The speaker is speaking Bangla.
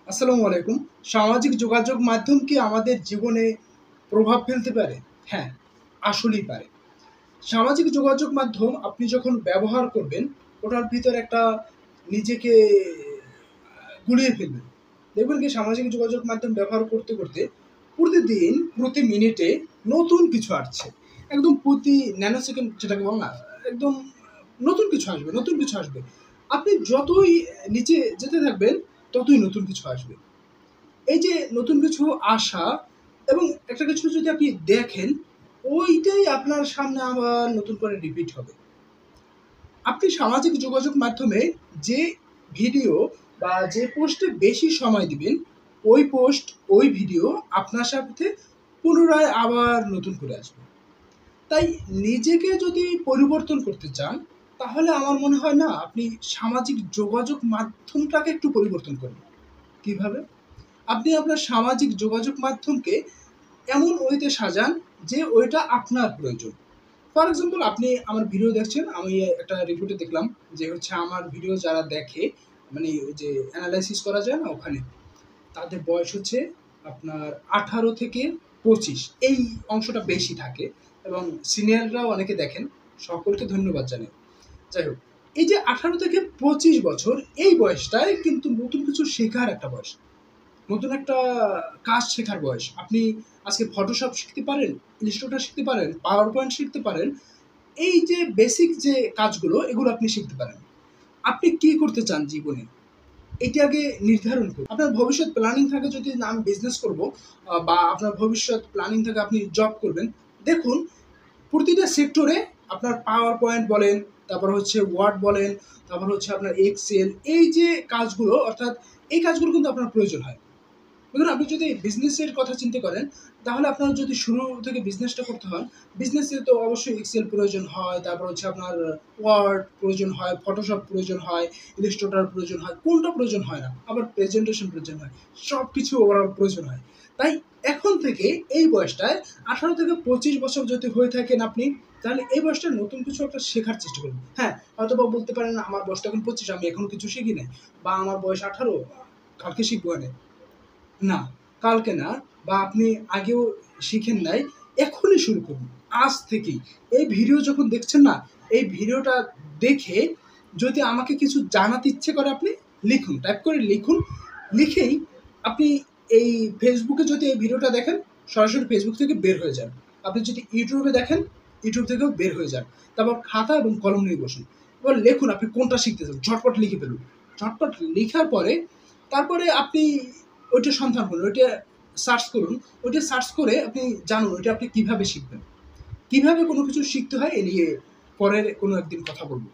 আসসালামু আলাইকুম। সামাজিক যোগাযোগ মাধ্যম কি আমাদের জীবনে প্রভাব ফেলতে পারে? হ্যাঁ, আসলেই পারে। সামাজিক যোগাযোগ মাধ্যম আপনি যখন ব্যবহার করবেন, ওটার ভিতরে একটা নিজেকে গুলিয়ে ফেলবেন। দেখবেন কি সামাজিক যোগাযোগ মাধ্যম ব্যবহার করতে, করতে প্রতিদিন, প্রতি মিনিটে নতুন কিছু আসছে। একদম প্রতি ন্যানো সেকেন্ড যেটাকে বলে না? একদম নতুন কিছু আসবে, নতুন কিছু আসবে। আপনি যতই নিচে যেতে থাকবেন, ততই নতুন কিছু আসবে। এই যে নতুন কিছু আসা এবং একটা কিছু যদি আপনি দেখেন, ওইটাই আপনার সামনে আবার নতুন করে রিপিট হবে। আপনি সামাজিক যোগাযোগ মাধ্যমে যে ভিডিও বা যে পোস্টে বেশি সময় দিবেন, ওই পোস্ট, ওই ভিডিও আপনার সাথে পুনরায় আবার নতুন করে আসবে। তাই নিজেকে যদি পরিবর্তন করতে চান, তাহলে আমার মনে হয় না আপনি সামাজিক যোগাযোগ মাধ্যমটাকে একটু পরিবর্তন করুন। কিভাবে? আপনি আপনার সামাজিক যোগাযোগ মাধ্যমকে এমন ওয়েতে সাজান যে ওইটা আপনার প্রয়োজন। ফর এক্সাম্পল আপনি আমার ভিডিও দেখছেন, আমি একটা রিপোর্টে দেখলাম যে হচ্ছে আমার ভিডিও যারা দেখে, মানে ওই যে অ্যানালাইসিস করা যায় না ওখানে, তাদের বয়স হচ্ছে আপনার 18 থেকে 25, এই অংশটা বেশি থাকে এবং সিনিয়ররাও অনেকে দেখেন। সকলকে ধন্যবাদ জানাই। যাই হোক, এই যে 18 থেকে 25 বছর, এই বয়সটায় কিন্তু নতুন কিছু শেখার একটা বয়স। নতুন একটা কাজ শেখার বয়স। আপনি আজকে ফটোশপ শিখতে পারেন, ইলিস্ট্রেটর শিখতে পারেন, পাওয়ার পয়েন্ট শিখতে পারেন। এই যে বেসিক যে কাজগুলো, এগুলো আপনি শিখতে পারেন। আপনি কি করতে চান জীবনে? এটি আগে নির্ধারণ করুন। আপনার ভবিষ্যৎ প্ল্যানিং থাকে যদি না আমি বিজনেস করব, বা আপনার ভবিষ্যৎ প্ল্যানিং থাকে আপনি জব করবেন। দেখুন, প্রতিটা সেক্টরে আপনার পাওয়ার পয়েন্ট বলেন, তারপর হচ্ছে ওয়ার্ড বলেন, তারপর হচ্ছে আপনার এক্সেল, এই যে কাজগুলো, অর্থাৎ এই কাজগুলো কিন্তু আপনার প্রয়োজন হয়। দেখুন, আপনি যদি বিজনেসের কথা চিন্তা করেন, তাহলে আপনার যদি শুরু থেকে বিজনেসটা করতে হয়, বিজনেসে তো অবশ্যই এক্সেল প্রয়োজন হয়, তারপর হচ্ছে আপনার ওয়ার্ড প্রয়োজন হয়, ফটোশপ প্রয়োজন হয়, ইলাস্ট্রেটর প্রয়োজন হয়। কোনটা প্রয়োজন হয় না? আবার প্রেজেন্টেশন প্রয়োজন হয়। সব কিছু ওভারঅল প্রয়োজন হয়। তাই এখন থেকে এই বয়সটায় 18 থেকে 25 বছর যদি হয়ে থাকেন আপনি, তাহলে এই বয়সটায় নতুন কিছু একটা শেখার চেষ্টা করুন। হ্যাঁ, হয়তোবা বলতে পারেন আমার বয়সটা এখন 25, আমি এখনো কিছু শিখি নাই, বা আমার বয়স 18, কালকে শিখবো না। না, কালকে না, বা আপনি আগেও শিখেন নাই, এখনই শুরু করুন। আজ থেকেই। এই ভিডিও যখন দেখছেন না, এই ভিডিওটা দেখে যদি আমাকে কিছু জানাতে ইচ্ছে করে, আপনি লিখুন, টাইপ করে লিখুন। লিখেই আপনি এই ফেসবুকে যদি এই ভিডিওটা দেখেন, সরাসরি ফেসবুক থেকে বের হয়ে যান। আপনি যদি ইউটিউবে দেখেন, ইউটিউব থেকেও বের হয়ে যান। তারপর খাতা এবং কলম নিয়ে বসুন। এবার লিখুন আপনি কোনটা শিখতে চান, ঝটপট লিখে ফেলুন। ঝটপট লিখার পরে তারপরে আপনি ওইটা সন্ধান করুন, ওইটা সার্চ করুন। ওইটা সার্চ করে আপনি জানুন ওইটা আপনি কিভাবে শিখবেন। কিভাবে কোনো কিছু শিখতে হয় এ নিয়ে পরের কোনো একদিন কথা বলব।